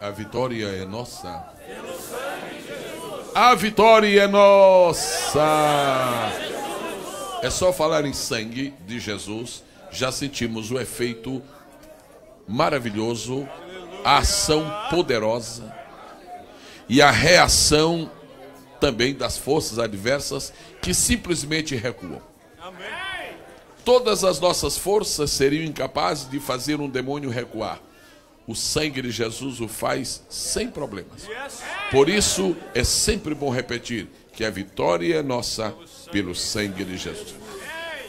A vitória é nossa. A vitória é nossa. É só falar em sangue de Jesus, já sentimos o efeito maravilhoso, a ação poderosa e a reação também das forças adversas que simplesmente recuam. Todas as nossas forças seriam incapazes de fazer um demônio recuar. O sangue de Jesus o faz sem problemas. Por isso é sempre bom repetir que a vitória é nossa pelo sangue de Jesus.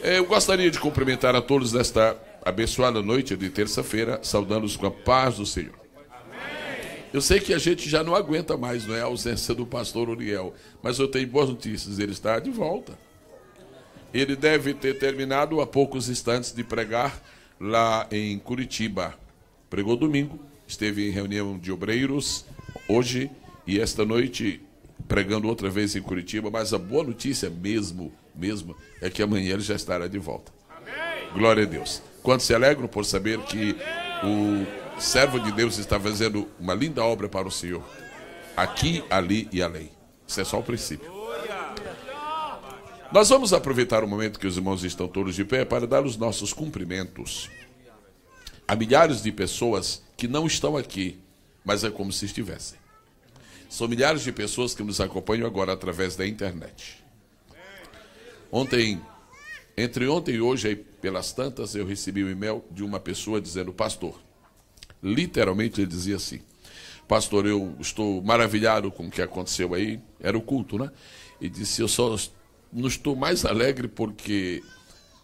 Eu gostaria de cumprimentar a todos nesta abençoada noite de terça-feira, saudando-os com a paz do Senhor. Eu sei que a gente já não aguenta mais, não é, a ausência do pastor Uriel, mas eu tenho boas notícias, ele está de volta. Ele deve ter terminado há poucos instantes de pregar lá em Curitiba. Pregou domingo, esteve em reunião de obreiros hoje e esta noite pregando outra vez em Curitiba, mas a boa notícia mesmo, é que amanhã ele já estará de volta. Glória a Deus. Quantos se alegram por saber que o servo de Deus está fazendo uma linda obra para o Senhor, aqui, ali e além. Isso é só o princípio. Nós vamos aproveitar o momento que os irmãos estão todos de pé para dar os nossos cumprimentos a milhares de pessoas que não estão aqui, mas é como se estivessem. São milhares de pessoas que nos acompanham agora através da internet. Entre ontem e hoje, aí, pelas tantas, eu recebi um e-mail de uma pessoa dizendo: pastor, literalmente ele dizia assim: pastor, eu estou maravilhado com o que aconteceu aí, era o culto, né? E disse: eu só não estou mais alegre porque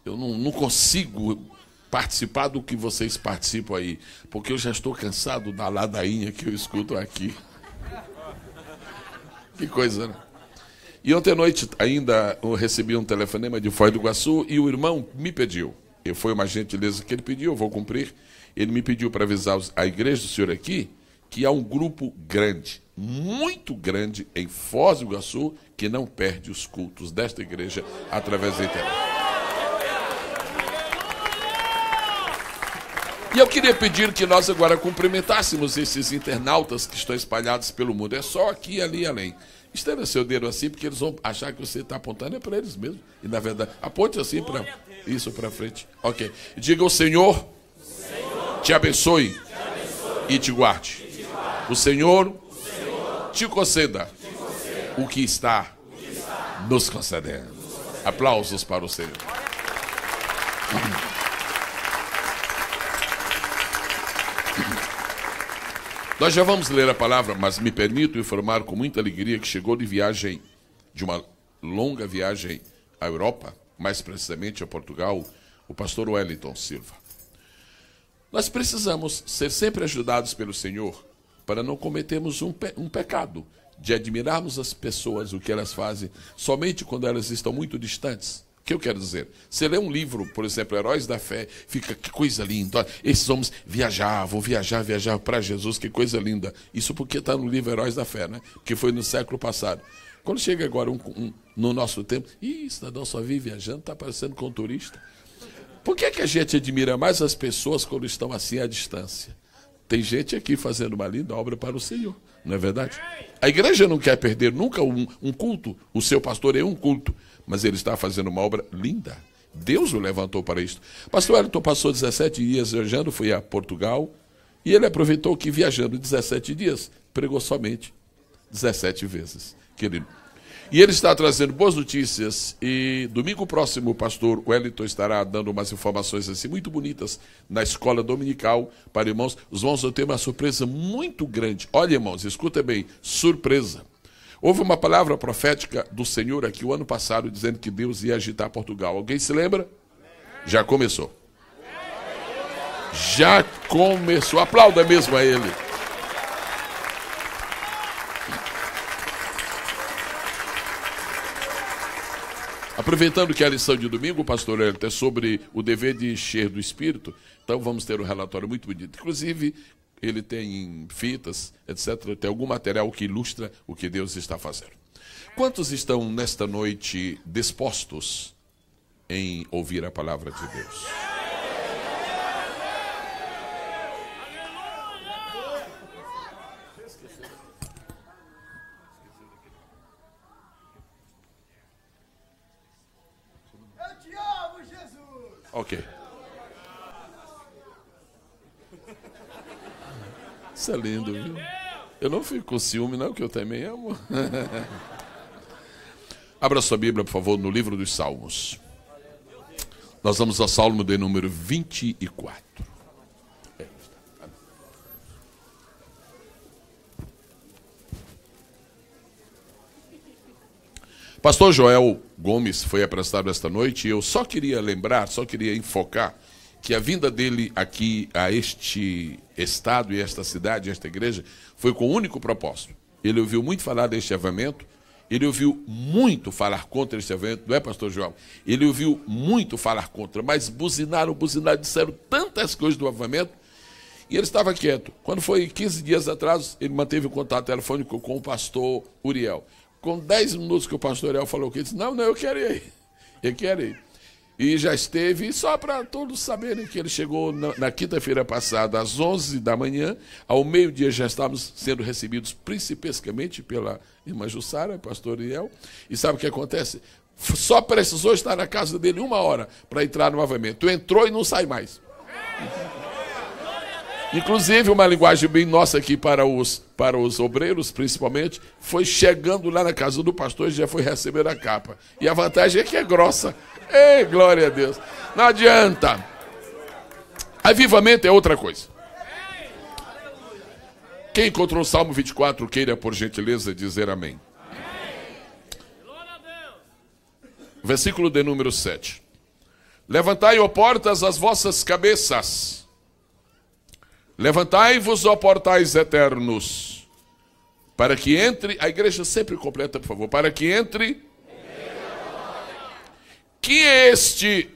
eu não consigo participar do que vocês participam aí, porque eu já estou cansado da ladainha que eu escuto aqui. Que coisa, né? E ontem à noite ainda eu recebi um telefonema de Foz do Iguaçu e o irmão me pediu, foi uma gentileza que ele pediu, eu vou cumprir, ele me pediu para avisar a igreja do senhor aqui que há um grupo grande, muito grande, em Foz do Iguaçu, que não perde os cultos desta igreja através da internet. E eu queria pedir que nós agora cumprimentássemos esses internautas que estão espalhados pelo mundo. É só aqui, ali e além. Estenda seu dedo assim, porque eles vão achar que você está apontando, é para eles mesmo. E na verdade, aponte assim para isso para frente. Ok. Diga: o Senhor te abençoe e te guarde. O Senhor te conceda o que está nos concedendo. Aplausos para o Senhor. Nós já vamos ler a palavra, mas me permito informar com muita alegria que chegou de uma longa viagem à Europa, mais precisamente a Portugal, o pastor Wellington Silva. Nós precisamos ser sempre ajudados pelo Senhor para não cometermos um pecado de admirarmos as pessoas, o que elas fazem, somente quando elas estão muito distantes. O que eu quero dizer? Você lê um livro, por exemplo, Heróis da Fé, fica, que coisa linda. Esses homens vão viajar para Jesus, que coisa linda. Isso porque está no livro Heróis da Fé, né? Que foi no século passado. Quando chega agora no nosso tempo, cidadão só vive viajando, está parecendo com um turista. Por que a gente admira mais as pessoas quando estão assim à distância? Tem gente aqui fazendo uma linda obra para o Senhor, não é verdade? A igreja não quer perder nunca um culto, o seu pastor é um culto, mas ele está fazendo uma obra linda. Deus o levantou para isso. Pastor Wellington passou 17 dias viajando, foi a Portugal, e ele aproveitou que viajando 17 dias, pregou somente 17 vezes, querido. E ele está trazendo boas notícias, e domingo próximo o pastor Wellington estará dando umas informações assim muito bonitas na escola dominical para irmãos. Os irmãos vão ter uma surpresa muito grande. Olha, irmãos, escuta bem, surpresa. Houve uma palavra profética do Senhor aqui o ano passado, dizendo que Deus ia agitar Portugal. Alguém se lembra? Já começou. Já começou. Aplauda mesmo a ele. Aproveitando que a lição de domingo, pastor Wellington, é sobre o dever de encher do Espírito, então vamos ter um relatório muito bonito. Inclusive, ele tem fitas, etc. Tem algum material que ilustra o que Deus está fazendo. Quantos estão nesta noite dispostos em ouvir a palavra de Deus? Ok. Isso é lindo, viu? Eu não fico com ciúme, não, que eu também amo. Abra sua Bíblia, por favor, no livro dos Salmos. Nós vamos ao Salmo de número 24. Pastor Joel Gomes foi apresentado esta noite e eu só queria lembrar, só queria enfocar que a vinda dele aqui a este estado e esta cidade, esta igreja, foi com o único propósito. Ele ouviu muito falar deste avivamento, ele ouviu muito falar contra este evento, não é, pastor João? Ele ouviu muito falar contra, mas buzinaram, disseram tantas coisas do avivamento, e ele estava quieto. Quando foi 15 dias atrás, ele manteve um contato telefônico com o pastor Uriel. Com 10 minutos que o pastor Uriel falou que ele disse, não, eu quero ir. Eu quero ir. E já esteve, e só para todos saberem que ele chegou na quinta-feira passada, às 11 da manhã, ao meio-dia já estávamos sendo recebidos principescamente pela irmã Jussara, pastor Uriel. E sabe o que acontece? Só precisou estar na casa dele 1 hora para entrar no avivamento. Entrou e não sai mais. Inclusive, uma linguagem bem nossa aqui para os obreiros, principalmente, foi chegando lá na casa do pastor e já foi receber a capa. E a vantagem é que é grossa. Ei, glória a Deus. Não adianta. Avivamento é outra coisa. Quem encontrou o Salmo 24, queira, por gentileza, dizer amém. Versículo de número 7. Levantai, ó portas, as vossas cabeças. Levantai-vos, ó portais eternos, para que entre... A igreja sempre completa, por favor. Para que entre... Que este...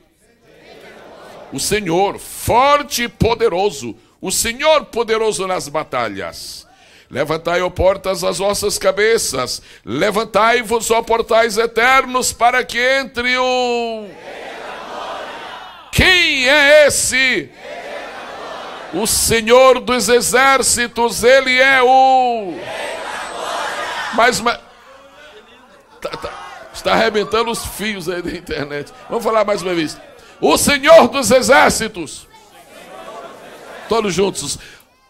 O Senhor, forte e poderoso. O Senhor poderoso nas batalhas. Levantai, ó portas, as vossas cabeças. Levantai-vos, ó portais eternos, para que entre o... Quem é esse? O Senhor dos exércitos, Ele é o... Mas está arrebentando os fios aí da internet. Vamos falar mais uma vez. O Senhor dos exércitos. Todos juntos.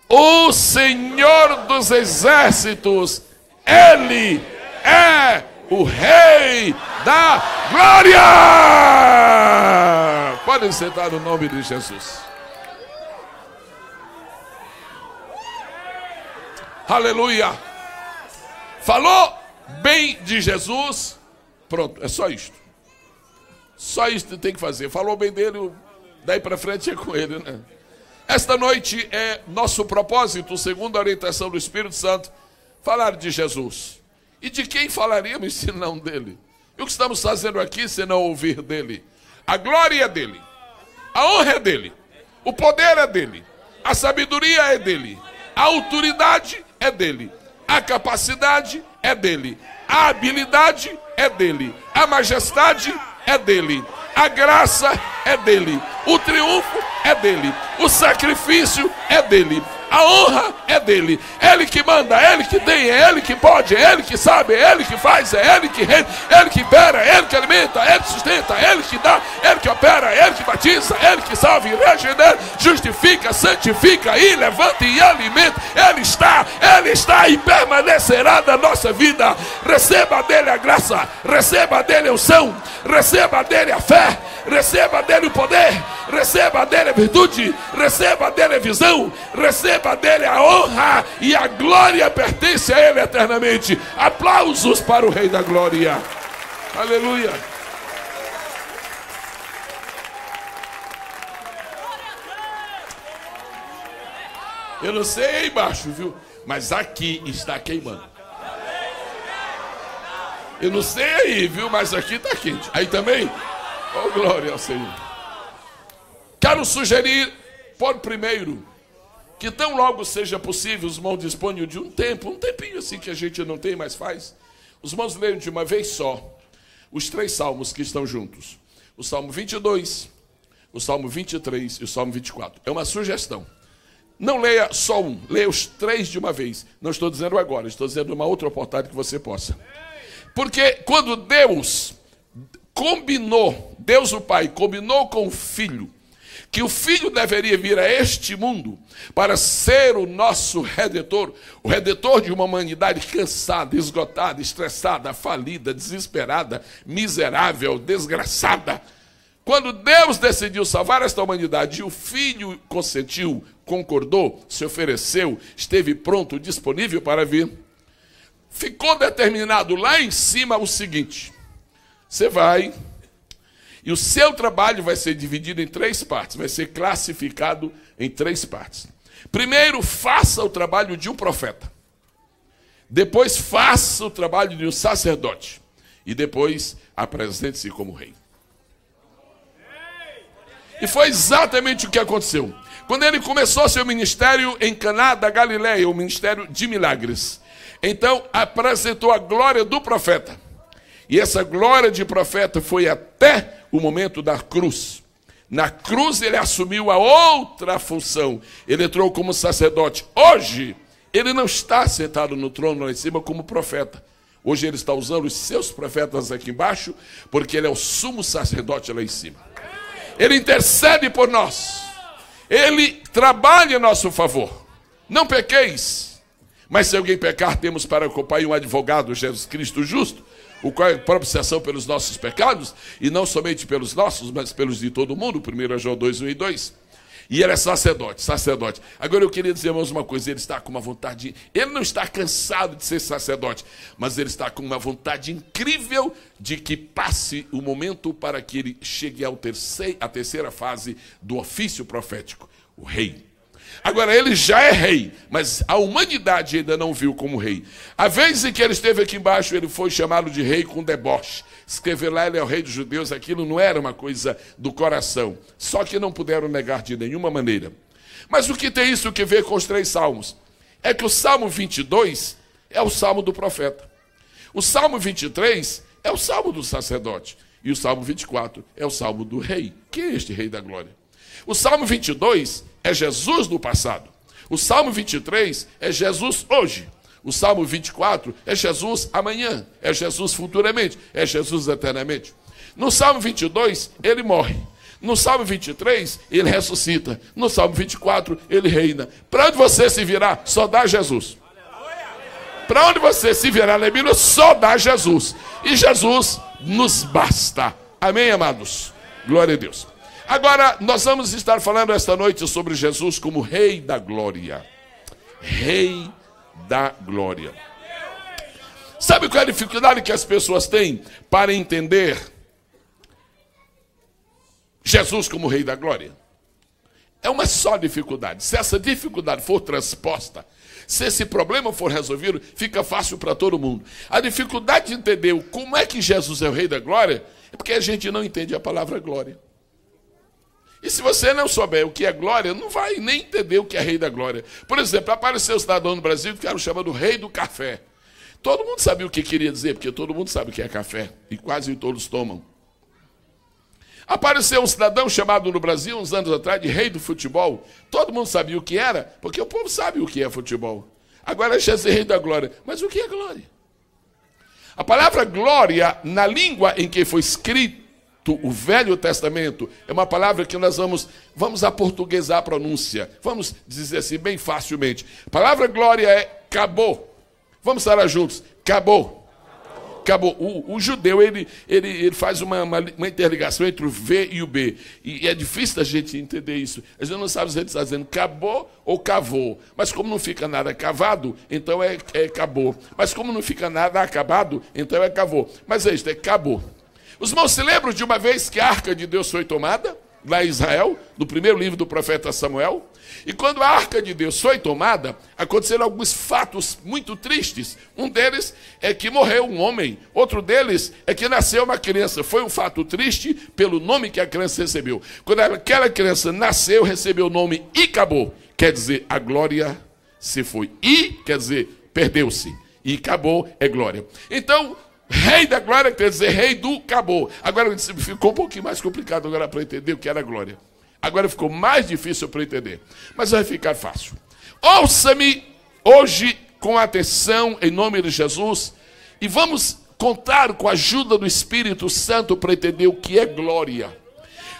O Senhor dos exércitos, Ele é o Rei da Glória. Podem sentar no nome de Jesus. Aleluia. Falou bem de Jesus. Pronto, é só isto. Só isto que tem que fazer. Falou bem dele, daí para frente é com ele, né? Esta noite é nosso propósito, segundo a orientação do Espírito Santo, falar de Jesus. E de quem falaríamos se não dele? E o que estamos fazendo aqui se não ouvir dele? A glória é dele. A honra é dele. O poder é dele. A sabedoria é dele. A autoridade é dele. A capacidade é dele. A habilidade é dele. A majestade é dele. A graça é dele. O triunfo é dele. O sacrifício é dele. A honra é dele. Ele que manda, ele que tem, é ele que pode, é ele que sabe, é ele que faz, é ele que rende, é ele que impera, é ele que alimenta, é ele que sustenta, é ele que dá, é ele que opera, é ele que batiza, é ele que salva e regenera, justifica, santifica e levanta e alimenta. Ele está e permanecerá na nossa vida. Receba dele a graça, receba dele a unção, receba dele a fé, receba dele o poder, receba dele a virtude, receba dele a visão, receba dele a honra e a glória pertence a ele eternamente. Aplausos para o Rei da Glória. Aleluia. Eu não sei aí embaixo, viu? Mas aqui está queimando. Eu não sei aí, viu? Mas aqui está quente. Aí também? Oh, glória ao Senhor. Quero sugerir, por primeiro, que tão logo seja possível, os irmãos disponham de um tempinho assim que a gente não tem, mas faz. Os irmãos leiam de uma vez só os 3 salmos que estão juntos. O Salmo 22, o Salmo 23 e o Salmo 24. É uma sugestão. Não leia só um, leia os 3 de uma vez. Não estou dizendo agora, estou dizendo uma outra oportunidade que você possa. Porque quando Deus combinou, Deus o Pai combinou com o Filho, que o Filho deveria vir a este mundo para ser o nosso Redentor, o Redentor de uma humanidade cansada, esgotada, estressada, falida, desesperada, miserável, desgraçada. Quando Deus decidiu salvar esta humanidade e o Filho consentiu, concordou, se ofereceu, esteve pronto, disponível para vir, ficou determinado lá em cima o seguinte: você vai, e o seu trabalho vai ser dividido em 3 partes, vai ser classificado em 3 partes. Primeiro, faça o trabalho de um profeta. Depois, faça o trabalho de um sacerdote. E depois, apresente-se como rei. E foi exatamente o que aconteceu. Quando ele começou seu ministério em Caná da Galileia, o ministério de milagres, então apresentou a glória do profeta. E essa glória de profeta foi até o momento da cruz. Na cruz ele assumiu a outra função. Ele entrou como sacerdote. Hoje, ele não está sentado no trono lá em cima como profeta. Hoje ele está usando os seus profetas aqui embaixo, porque ele é o sumo sacerdote lá em cima. Ele intercede por nós. Ele trabalha a nosso favor. Não pequeis. Mas se alguém pecar, temos para o Pai um advogado, Jesus Cristo justo, o qual é propiciação pelos nossos pecados, e não somente pelos nossos, mas pelos de todo mundo, 1 João 2, 1 e 2. E ele é sacerdote. Agora eu queria dizer, irmãos, uma coisa, ele está com uma vontade, ele não está cansado de ser sacerdote, mas ele está com uma vontade incrível de que passe o momento para que ele chegue à terceira fase do ofício profético, o rei. Agora, ele já é rei, mas a humanidade ainda não viu como rei. A vez em que ele esteve aqui embaixo, ele foi chamado de rei com deboche. Escrever lá, ele é o rei dos judeus, aquilo não era uma coisa do coração. Só que não puderam negar de nenhuma maneira. Mas o que tem isso que ver com os 3 salmos? É que o Salmo 22 é o salmo do profeta. O Salmo 23 é o salmo do sacerdote. E o Salmo 24 é o salmo do rei. Quem é este rei da glória? O Salmo 22 é Jesus no passado. O Salmo 23 é Jesus hoje. O Salmo 24 é Jesus amanhã. É Jesus futuramente. É Jesus eternamente. No Salmo 22, ele morre. No Salmo 23, ele ressuscita. No Salmo 24, ele reina. Para onde você se virar, só dá Jesus. Para onde você se virar na Bíblia, só dá Jesus. E Jesus nos basta. Amém, amados? Glória a Deus. Agora, nós vamos estar falando esta noite sobre Jesus como Rei da Glória. Rei da Glória. Sabe qual é a dificuldade que as pessoas têm para entender Jesus como Rei da Glória? É uma só dificuldade. Se essa dificuldade for transposta, se esse problema for resolvido, fica fácil para todo mundo. A dificuldade de entender como é que Jesus é o Rei da Glória é porque a gente não entende a palavra glória. E se você não souber o que é glória, não vai nem entender o que é rei da glória. Por exemplo, apareceu um cidadão no Brasil que era chamado rei do café. Todo mundo sabia o que queria dizer, porque todo mundo sabe o que é café. E quase todos tomam. Apareceu um cidadão chamado no Brasil, uns anos atrás, de rei do futebol. Todo mundo sabia o que era, porque o povo sabe o que é futebol. Agora é Jesus rei da glória. Mas o que é glória? A palavra glória, na língua em que foi escrito o Velho Testamento, é uma palavra que nós vamos aportuguesar a pronúncia. Vamos dizer assim, bem facilmente. A palavra glória é acabou. Vamos estar juntos. Acabou. Acabou. O judeu, ele faz uma interligação entre o V e o B. E é difícil da gente entender isso. A gente não sabe se ele está dizendo acabou ou cavou. Mas como não fica nada cavado, então é acabou. Mas como não fica nada acabado, então é cavou. Mas é isso, é acabou. Os irmãos se lembram de uma vez que a arca de Deus foi tomada, lá em Israel, no primeiro livro do profeta Samuel. E quando a arca de Deus foi tomada, aconteceram alguns fatos muito tristes. Um deles é que morreu um homem. Outro deles é que nasceu uma criança. Foi um fato triste pelo nome que a criança recebeu. Quando aquela criança nasceu, recebeu o nome Icabô. Quer dizer, a glória se foi. I quer dizer, perdeu-se. E acabou é glória. Então, Rei da glória quer dizer rei do acabou. Agora ficou um pouquinho mais complicado agora para entender o que era glória. Agora ficou mais difícil para entender. Mas vai ficar fácil. Ouça-me hoje com atenção em nome de Jesus. E vamos contar com a ajuda do Espírito Santo para entender o que é glória.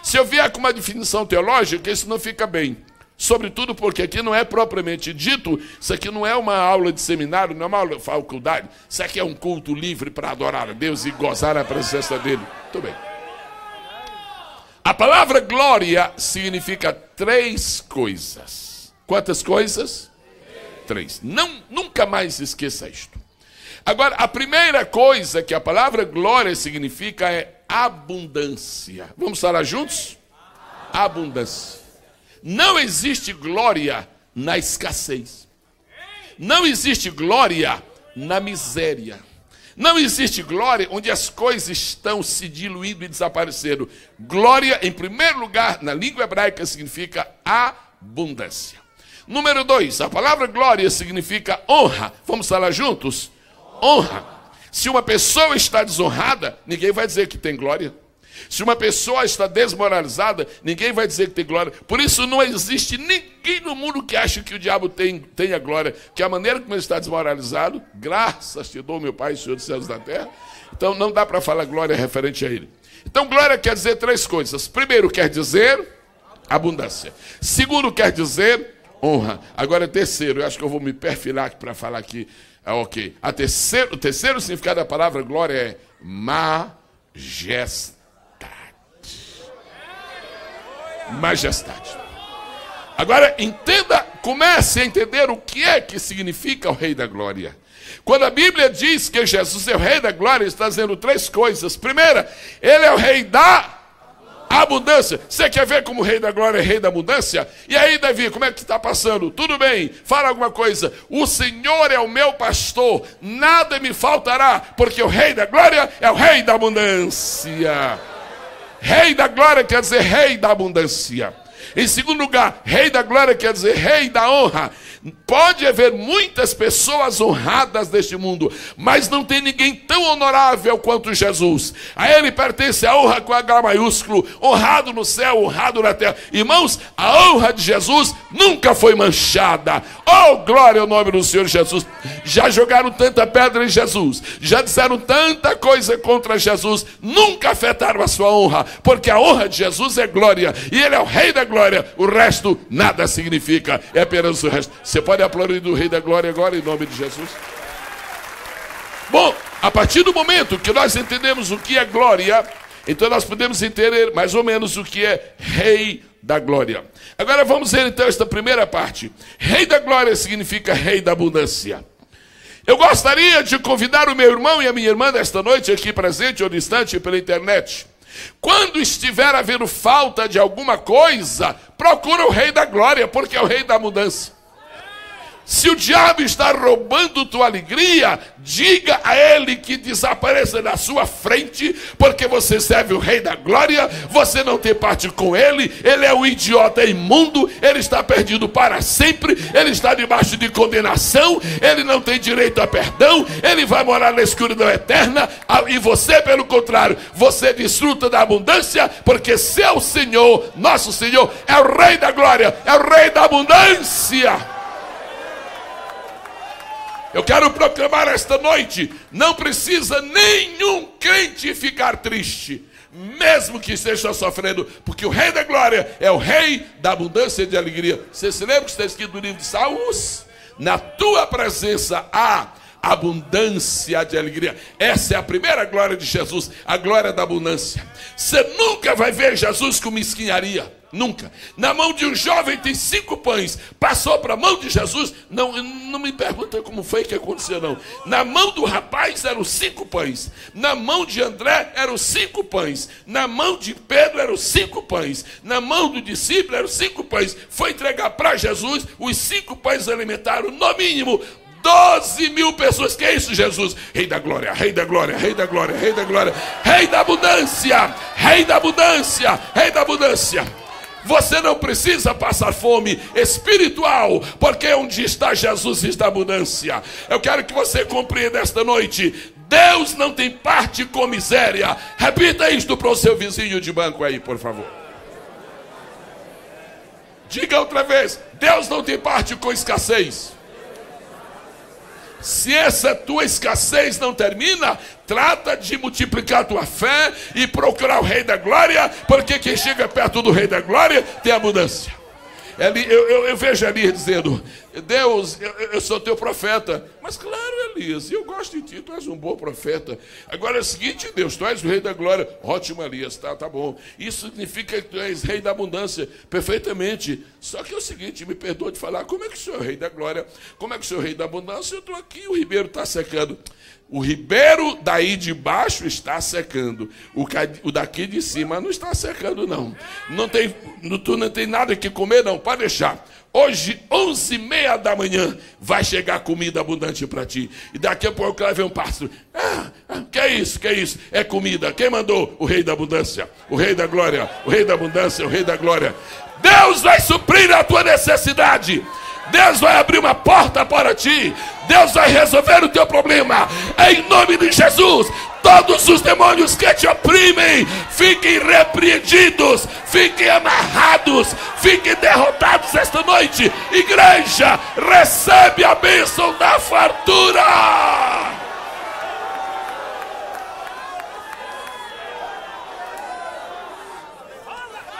Se eu vier com uma definição teológica, isso não fica bem. Sobretudo porque aqui não é propriamente dito, isso aqui não é uma aula de seminário, não é uma aula de faculdade, isso aqui é um culto livre para adorar a Deus e gozar a presença dele. Muito bem. A palavra glória significa 3 coisas. Quantas coisas? 3. Nunca mais esqueça isto. Agora, a primeira coisa que a palavra glória significa é abundância. Vamos falar juntos? Abundância. Não existe glória na escassez. Não existe glória na miséria. Não existe glória onde as coisas estão se diluindo e desaparecendo. Glória, em primeiro lugar, na língua hebraica, significa abundância. Número 2, a palavra glória significa honra. Vamos falar juntos? Honra. Se uma pessoa está desonrada, ninguém vai dizer que tem glória. Se uma pessoa está desmoralizada, ninguém vai dizer que tem glória. Por isso não existe ninguém no mundo que acha que o diabo tenha glória. Que a maneira como ele está desmoralizado, graças te dou, meu Pai, Senhor dos céus e da terra. Então não dá para falar glória referente a ele. Então glória quer dizer 3 coisas. Primeiro quer dizer abundância. Segundo quer dizer honra. Agora terceiro, eu acho que eu vou me perfilar para falar aqui. Ok. O terceiro significado da palavra glória é majestade. Majestade. Agora entenda, comece a entender o que é que significa o Rei da Glória. Quando a Bíblia diz que Jesus é o Rei da Glória, está dizendo 3 coisas. Primeira, ele é o Rei da abundância. Você quer ver como o Rei da Glória é Rei da abundância? E aí, Davi, como é que está passando? Tudo bem, fala alguma coisa. O Senhor é o meu pastor, nada me faltará, porque o Rei da Glória é o Rei da abundância. Rei da glória quer dizer Rei da abundância. Em segundo lugar, Rei da glória quer dizer Rei da honra. Pode haver muitas pessoas honradas neste mundo, mas não tem ninguém tão honorável quanto Jesus. A ele pertence a honra com H maiúsculo, honrado no céu, honrado na terra. Irmãos, a honra de Jesus nunca foi manchada. Oh, glória ao nome do Senhor Jesus. Já jogaram tanta pedra em Jesus, já disseram tanta coisa contra Jesus, nunca afetaram a sua honra, porque a honra de Jesus é glória, e ele é o Rei da glória. O resto nada significa, é apenas o resto. Você pode aplaudir do Rei da Glória agora, em nome de Jesus? Bom, a partir do momento que nós entendemos o que é glória, então nós podemos entender mais ou menos o que é Rei da Glória. Agora vamos ver então esta primeira parte. Rei da Glória significa Rei da abundância. Eu gostaria de convidar o meu irmão e a minha irmã desta noite, aqui presente ou distante pela internet. Quando estiver havendo falta de alguma coisa, procura o Rei da Glória, porque é o Rei da abundância. Se o diabo está roubando tua alegria, diga a ele que desapareça da sua frente, porque você serve o Rei da Glória, você não tem parte com ele, ele é um idiota imundo, ele está perdido para sempre, ele está debaixo de condenação, ele não tem direito a perdão, ele vai morar na escuridão eterna, e você, pelo contrário, você desfruta da abundância, porque seu Senhor, nosso Senhor, é o Rei da Glória, é o Rei da abundância. Eu quero proclamar esta noite, não precisa nenhum crente ficar triste, mesmo que esteja sofrendo, porque o Rei da Glória é o Rei da abundância e de alegria. Você se lembra que está escrito no livro de Salmos? Na tua presença há abundância de alegria. Essa é a primeira glória de Jesus, a glória da abundância. Você nunca vai ver Jesus com mesquinharia. Nunca. Na mão de um jovem tem 5 pães. Passou para a mão de Jesus. Não me pergunta como foi que aconteceu, não. Na mão do rapaz eram 5 pães. Na mão de André eram 5 pães. Na mão de Pedro eram 5 pães. Na mão do discípulo eram 5 pães. Foi entregar para Jesus. Os 5 pães alimentaram no mínimo 12.000 pessoas. Que é isso, Jesus? Rei da glória, Rei da glória, Rei da glória, Rei da glória, Rei da abundância, Rei da abundância, Rei da abundância. Você não precisa passar fome espiritual, porque onde está Jesus está abundância. Eu quero que você compreenda esta noite: Deus não tem parte com miséria. Repita isto para o seu vizinho de banco aí, por favor. Diga outra vez: Deus não tem parte com escassez. Se essa tua escassez não termina, trata de multiplicar a tua fé e procurar o Rei da Glória, porque quem chega perto do Rei da Glória tem abundância. Eu vejo Elias dizendo: Deus, eu sou teu profeta. Mas claro, Elias, eu gosto de ti, tu és um bom profeta. Agora é o seguinte, Deus, tu és o Rei da Glória. Ótimo, Elias, tá bom. Isso significa que tu és Rei da abundância, perfeitamente. Só que é o seguinte, me perdoa de falar, como é que o Senhor é o Rei da Glória? Como é que o Senhor é o Rei da abundância? Eu estou aqui e o ribeiro está secando. O ribeiro daí de baixo está secando. O daqui de cima não está secando, não. Tu não tem nada que comer, não. Pode deixar. Hoje, 11h30 da manhã, vai chegar comida abundante para ti. E daqui a pouco lá vem um pássaro. Que é isso? Que é isso? É comida. Quem mandou? O Rei da abundância. O Rei da glória. O Rei da abundância. O Rei da glória. Deus vai suprir a tua necessidade. Deus vai abrir uma porta para ti. Deus vai resolver o teu problema. Em nome de Jesus, todos os demônios que te oprimem, fiquem repreendidos, fiquem amarrados, fiquem derrotados esta noite. Igreja, recebe a bênção da fartura.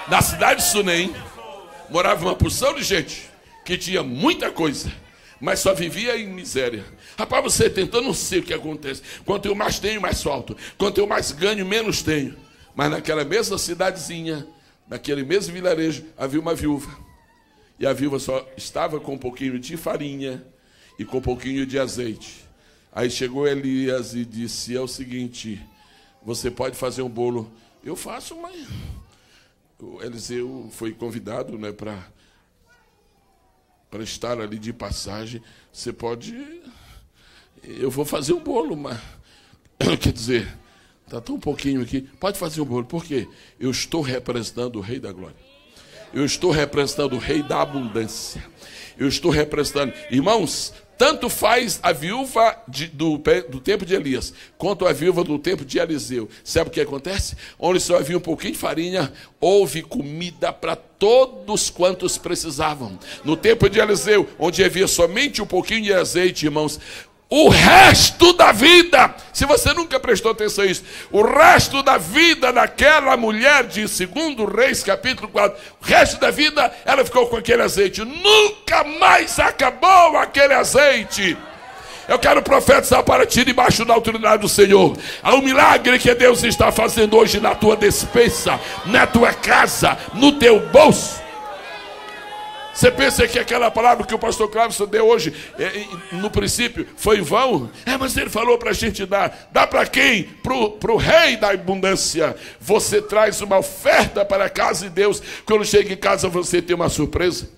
Na cidade de Sunem, morava uma porção de gente que tinha muita coisa, mas só vivia em miséria. Rapaz, você tenta, eu não sei o que acontece. Quanto eu mais tenho, mais falto. Quanto eu mais ganho, menos tenho. Mas naquela mesma cidadezinha, naquele mesmo vilarejo, havia uma viúva. E a viúva só estava com um pouquinho de farinha e com um pouquinho de azeite. Aí chegou Elias e disse: é o seguinte, você pode fazer um bolo? Eu faço, mas... O Eliseu foi convidado, né, para estar ali de passagem. Você pode... Eu vou fazer um bolo, mas... Quer dizer, está tão pouquinho aqui. Pode fazer um bolo. Por quê? Eu estou representando o Rei da Glória. Eu estou representando o Rei da Abundância. Eu estou representando... Irmãos, tanto faz a viúva do tempo de Elias, quanto a viúva do tempo de Eliseu. Sabe o que acontece? Onde só havia um pouquinho de farinha, houve comida para todos quantos precisavam. No tempo de Eliseu, onde havia somente um pouquinho de azeite, irmãos, o resto da vida, se você nunca prestou atenção a isso, o resto da vida daquela mulher de 2 Reis, capítulo 4, o resto da vida, ela ficou com aquele azeite. Nunca mais acabou aquele azeite. Eu quero profetizar para ti, debaixo da autoridade do Senhor, há um milagre que Deus está fazendo hoje na tua despensa, na tua casa, no teu bolso. Você pensa que aquela palavra que o pastor Cláudio deu hoje, no princípio, foi em vão? Mas ele falou para a gente dar. Dá para quem? Para o Rei da Abundância. Você traz uma oferta para a casa de Deus. Quando chega em casa, você tem uma surpresa.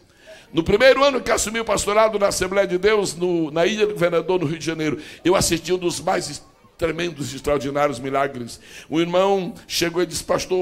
No primeiro ano que assumi o pastorado na Assembleia de Deus, na Ilha do Governador, no Rio de Janeiro, eu assisti um dos mais tremendos, extraordinários milagres. O irmão chegou e disse: pastor,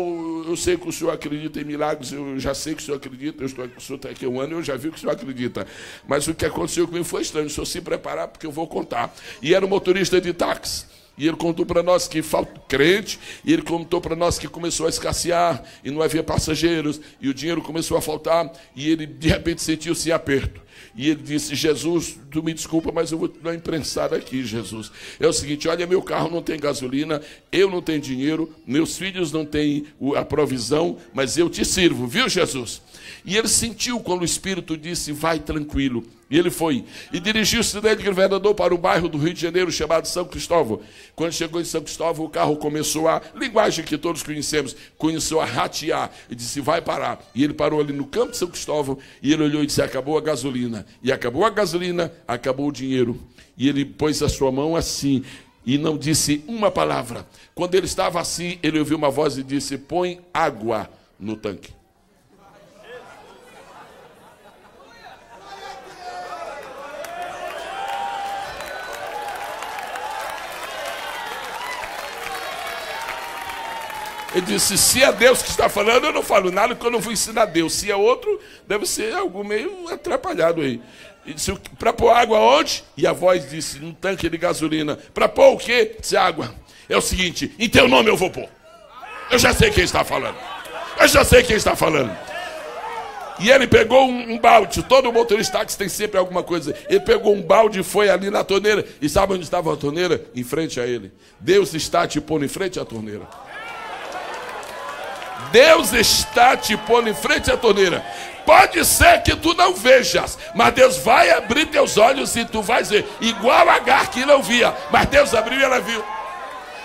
eu sei que o senhor acredita em milagres, eu já sei que o senhor acredita, o senhor está aqui há um ano, eu já vi que o senhor acredita. Mas o que aconteceu comigo foi estranho, o senhor se preparar porque eu vou contar. E era um motorista de táxi. E ele contou para nós que falta crente, e ele contou para nós que começou a escassear, e não havia passageiros, e o dinheiro começou a faltar, e ele de repente sentiu-se em aperto. E ele disse: Jesus, tu me desculpa, mas eu vou te dar uma imprensada aqui, Jesus. É o seguinte, olha, meu carro não tem gasolina, eu não tenho dinheiro, meus filhos não têm a provisão, mas eu te sirvo, viu, Jesus? E ele sentiu quando o Espírito disse: vai tranquilo. E ele foi. E dirigiu-se daí de Governador para o bairro do Rio de Janeiro chamado São Cristóvão. Quando chegou em São Cristóvão, o carro começou a, linguagem que todos conhecemos, começou a ratear. E disse: vai parar. E ele parou ali no campo de São Cristóvão. E ele olhou e disse: acabou a gasolina. E acabou a gasolina, acabou o dinheiro. E ele pôs a sua mão assim e não disse uma palavra. Quando ele estava assim, ele ouviu uma voz e disse: põe água no tanque. Ele disse: se é Deus que está falando, eu não falo nada, porque eu não vou ensinar a Deus. Se é outro, deve ser algo meio atrapalhado aí. Ele disse: para pôr água onde? E a voz disse: num tanque de gasolina. Para pôr o quê? Disse: água. É o seguinte, em teu nome eu vou pôr. Eu já sei quem está falando. Eu já sei quem está falando. E ele pegou um balde. Todo motorista táxi tem sempre alguma coisa. Ele pegou um balde e foi ali na torneira. E sabe onde estava a torneira? Em frente a ele. Deus está te pondo em frente à torneira. Deus está te pondo em frente à torneira. Pode ser que tu não vejas, mas Deus vai abrir teus olhos e tu vais ver. Igual Agar que não via, mas Deus abriu e ela viu.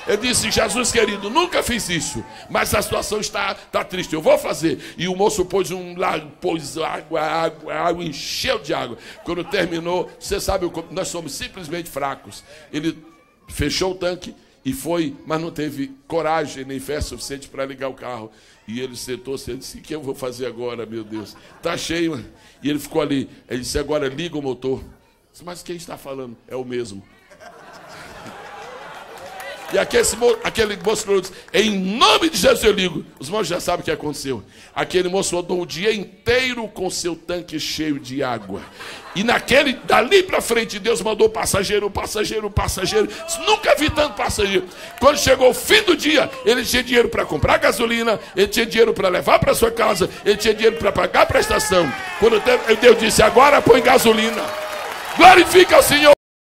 Eu disse: Jesus querido, nunca fiz isso, mas a situação está triste, eu vou fazer. E o moço pôs água, encheu de água. Quando terminou, você sabe, nós somos simplesmente fracos. Ele fechou o tanque e foi, mas não teve coragem nem fé suficiente para ligar o carro. E ele sentou-se e disse: o que eu vou fazer agora, meu Deus? Está cheio. E ele ficou ali. Ele disse: agora liga o motor. Eu disse: mas quem está falando? É o mesmo. E aquele moço falou: em nome de Jesus eu ligo. Os irmãos já sabem o que aconteceu. Aquele moço andou o dia inteiro com seu tanque cheio de água. E dali para frente, Deus mandou passageiro. Nunca vi tanto passageiro. Quando chegou o fim do dia, ele tinha dinheiro para comprar gasolina, ele tinha dinheiro para levar para sua casa, ele tinha dinheiro para pagar a prestação. Quando Deus disse: agora põe gasolina. Glorifica ao Senhor.